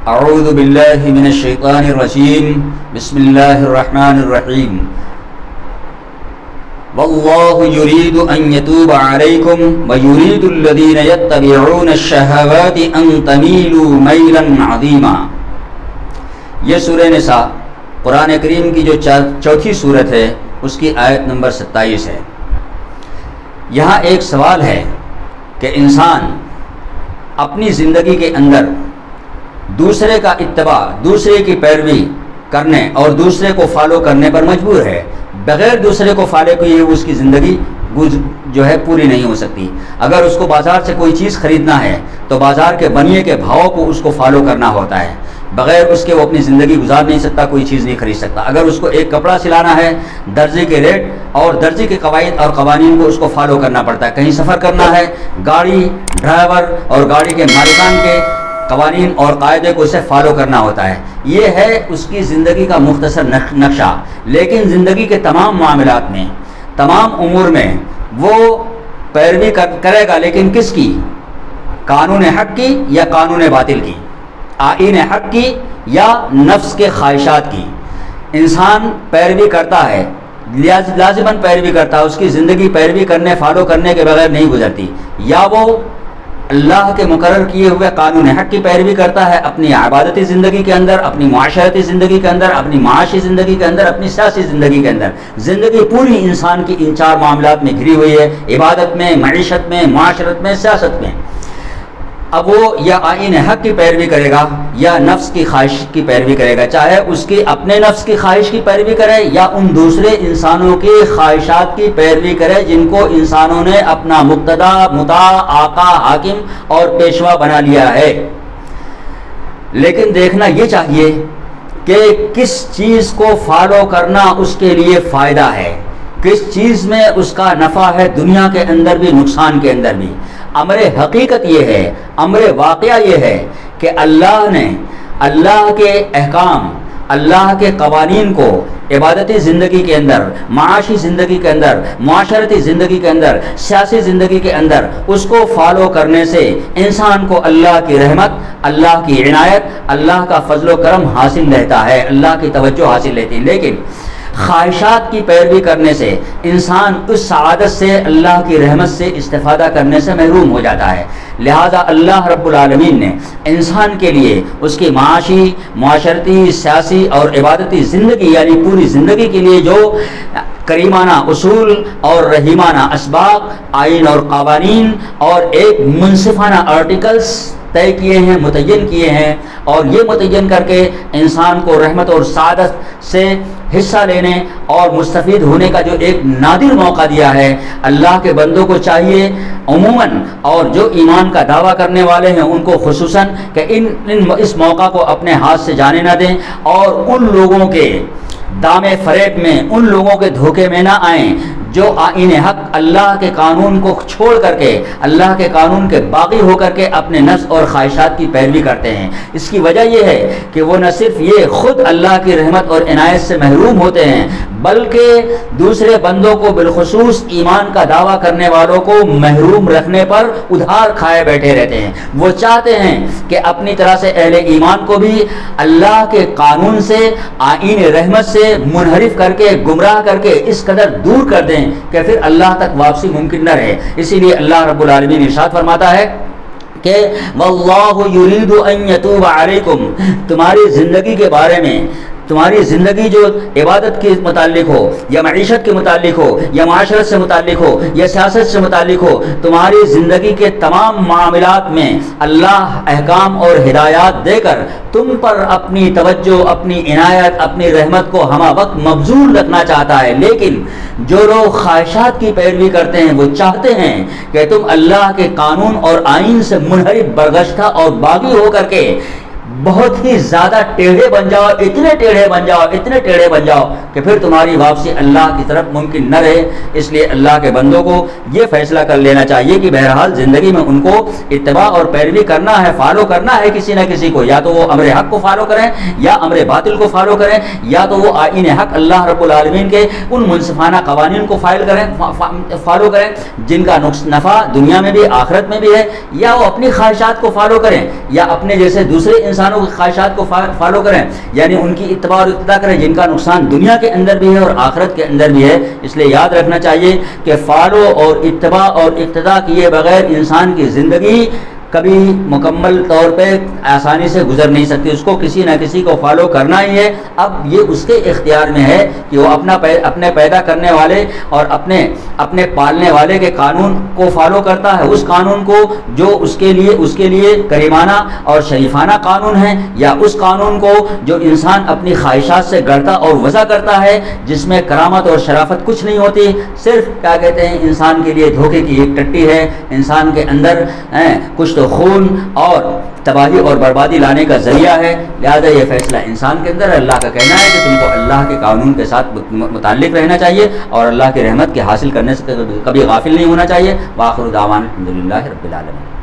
اعوذ باللہ من الشیطان الرجیم بسم اللہ الرحمن الرحیم واللہ یرید ان یتوب علیکم ویرید الذین یتبعون الشہوات ان تمیلوا میلا عظیما۔ یہ سورہ نساء قرآن کریم کی جو چوتھی سورت ہے اس کی آیت نمبر 27 ہے۔ یہاں ایک سوال ہے کہ انسان اپنی زندگی کے اندر دوسرے کا اتباع، دوسرے کی پیروی کرنے اور دوسرے کو فالو کرنے پر مجبور ہے۔ بغیر دوسرے کو فالو کیے اس کی زندگی جو ہے پوری نہیں ہو سکتی۔ اگر اس کو بازار سے کوئی چیز خریدنا ہے تو بازار کے بنیے کے بھاؤ کو اس کو فالو کرنا ہوتا ہے، بغیر اس کے وہ اپنی زندگی گزار نہیں سکتا، کوئی چیز نہیں خرید سکتا۔ اگر اس کو ایک کپڑا سلانا ہے، درزی کے ریٹ اور درزی کے قواعد اور قوانین کو اس کو فالو کرنا پڑتا ہے۔ کہیں سفر کرنا ہے، گاڑی ڈرائیور اور گاڑی کے مالکان کے قوانین اور قاعدے کو اسے فالو کرنا ہوتا ہے۔ یہ ہے اس کی زندگی کا مختصر نقشہ۔ لیکن زندگی کے تمام معاملات میں، تمام امور میں وہ پیروی کرے گا، لیکن کس کی؟ قانون حق کی یا قانون باطل کی؟ آئین حق کی یا نفس کے خواہشات کی؟ انسان پیروی کرتا ہے، لازماً پیروی کرتا ہے، اس کی زندگی پیروی کرنے، فالو کرنے کے بغیر نہیں گزرتی۔ یا وہ اللہ کے مقرر کیے ہوئے قانون حق کی پیروی کرتا ہے اپنی عبادتی زندگی کے اندر، اپنی معاشرتی زندگی کے اندر، اپنی معاشی زندگی کے اندر، اپنی سیاسی زندگی کے اندر۔ زندگی پوری انسان کی ان چار معاملات میں گھری ہوئی ہے، عبادت میں، معیشت میں، معاشرت میں، سیاست میں۔ اب وہ یا آئین حق کی پیروی کرے گا یا نفس کی خواہش کی پیروی کرے گا، چاہے اس کی اپنے نفس کی خواہش کی پیروی کرے یا ان دوسرے انسانوں کی خواہشات کی پیروی کرے جن کو انسانوں نے اپنا مقتدا، مطاع، آقا، حاکم اور پیشوا بنا لیا ہے۔ لیکن دیکھنا یہ چاہیے کہ کس چیز کو فالو کرنا اس کے لیے فائدہ ہے، کس چیز میں اس کا نفع ہے، دنیا کے اندر بھی، نقصان کے اندر بھی۔ امر حقیقت یہ ہے، امر واقعہ یہ ہے کہ اللہ نے اللہ کے احکام، اللہ کے قوانین کو عبادتی زندگی کے اندر، معاشی زندگی کے اندر، معاشرتی زندگی کے اندر، سیاسی زندگی کے اندر اس کو فالو کرنے سے انسان کو اللہ کی رحمت، اللہ کی عنایت، اللہ کا فضل و کرم حاصل رہتا ہے، اللہ کی توجہ حاصل رہتی ہے۔ لیکن خواہشات کی پیروی کرنے سے انسان اس سعادت سے، اللہ کی رحمت سے استفادہ کرنے سے محروم ہو جاتا ہے۔ لہذا اللہ رب العالمین نے انسان کے لیے اس کی معاشی، معاشرتی، سیاسی اور عبادتی زندگی یعنی پوری زندگی کے لیے جو کریمانہ اصول اور رحیمانہ اسباق، آئین اور قوانین اور ایک منصفانہ آرٹیکلز طے کیے ہیں، متعین کیے ہیں، اور یہ متعین کر کے انسان کو رحمت اور سعادت سے حصہ لینے اور مستفید ہونے کا جو ایک نادر موقع دیا ہے، اللہ کے بندوں کو چاہیے عموماً اور جو ایمان کا دعویٰ کرنے والے ہیں ان کو خصوصاً کہ اس موقع کو اپنے ہاتھ سے جانے نہ دیں اور ان لوگوں کے دام فریب میں، ان لوگوں کے دھوکے میں نہ آئیں جو آئین حق، اللہ کے قانون کو چھوڑ کر کے، اللہ کے قانون کے باغی ہو کر کے اپنے نفس اور خواہشات کی پیروی کرتے ہیں۔ اس کی وجہ یہ ہے کہ وہ نہ صرف یہ خود اللہ کی رحمت اور عنایت سے محروم ہوتے ہیں بلکہ دوسرے بندوں کو، بالخصوص ایمان کا دعویٰ کرنے والوں کو محروم رکھنے پر ادھار کھائے بیٹھے رہتے ہیں۔ وہ چاہتے ہیں کہ اپنی طرح سے اہل ایمان کو بھی اللہ کے قانون سے، آئین رحمت سے منحرف کر کے، گمراہ کر کے اس قدر دور کر دیں کہ پھر اللہ تک واپسی ممکن نہ رہے۔ اسی لیے اللہ رب العالمین ارشاد فرماتا ہے کہ واللہ یرید ان یتوب علیکم، تمہاری زندگی کے بارے میں، تمہاری زندگی جو عبادت کے متعلق ہو یا معیشت کے متعلق ہو یا معاشرت سے متعلق ہو یا سیاست سے متعلق ہو، تمہاری زندگی کے تمام معاملات میں اللہ احکام اور ہدایات دے کر تم پر اپنی توجہ، اپنی عنایت، اپنی رحمت کو ہمہ وقت مبذول رکھنا چاہتا ہے۔ لیکن جو لوگ خواہشات کی پیروی کرتے ہیں وہ چاہتے ہیں کہ تم اللہ کے قانون اور آئین سے منحرف، برگشتہ اور باغی ہو کر کے بہت ہی زیادہ ٹیڑھے بن جاؤ، اتنے ٹیڑھے بن جاؤ، اتنے ٹیڑھے بن جاؤ کہ پھر تمہاری واپسی اللہ کی طرف ممکن نہ رہے۔ اس لیے اللہ کے بندوں کو یہ فیصلہ کر لینا چاہیے کہ بہرحال زندگی میں ان کو اتباع اور پیروی کرنا ہے، فالو کرنا ہے کسی نہ کسی کو، یا تو وہ امر حق کو فالو کریں یا امر باطل کو فالو کریں، یا تو وہ آئین حق، اللہ رب العالمین کے ان منصفانہ قوانین کو فالو کریں جن کا نفع دنیا میں بھی آخرت میں بھی ہے، یا وہ اپنی خواہشات کو فالو کریں یا اپنے جیسے دوسرے انسان انسانوں کی خواہشات کو فالو کریں، یعنی ان کی اتباع اور اقتداء کریں جن کا نقصان دنیا کے اندر بھی ہے اور آخرت کے اندر بھی ہے۔ اس لیے یاد رکھنا چاہیے کہ فالو اور اتباع اور اقتداء کیے بغیر انسان کی زندگی کبھی مکمل طور پہ آسانی سے گزر نہیں سکتی، اس کو کسی نہ کسی کو فالو کرنا ہی ہے۔ اب یہ اس کے اختیار میں ہے کہ وہ اپنے پیدا کرنے والے اور اپنے پالنے والے کے قانون کو فالو کرتا ہے، اس قانون کو جو اس کے لیے کریمانہ اور شریفانہ قانون ہے، یا اس قانون کو جو انسان اپنی خواہشات سے گڑھتا اور وضع کرتا ہے، جس میں کرامت اور شرافت کچھ نہیں ہوتی، صرف کیا کہتے ہیں انسان کے لیے دھوکے کی ایک ٹٹی ہے، انسان کے اندر کچھ تو خون اور تباہی اور بربادی لانے کا ذریعہ ہے۔ لہذا یہ فیصلہ انسان کے اندر ہے۔ اللہ کا کہنا ہے کہ تم کو اللہ کے قانون کے ساتھ متعلق رہنا چاہیے اور اللہ کی رحمت کے حاصل کرنے سے کبھی غافل نہیں ہونا چاہیے۔ وآخر دعوانا الحمدللہ رب العالمین۔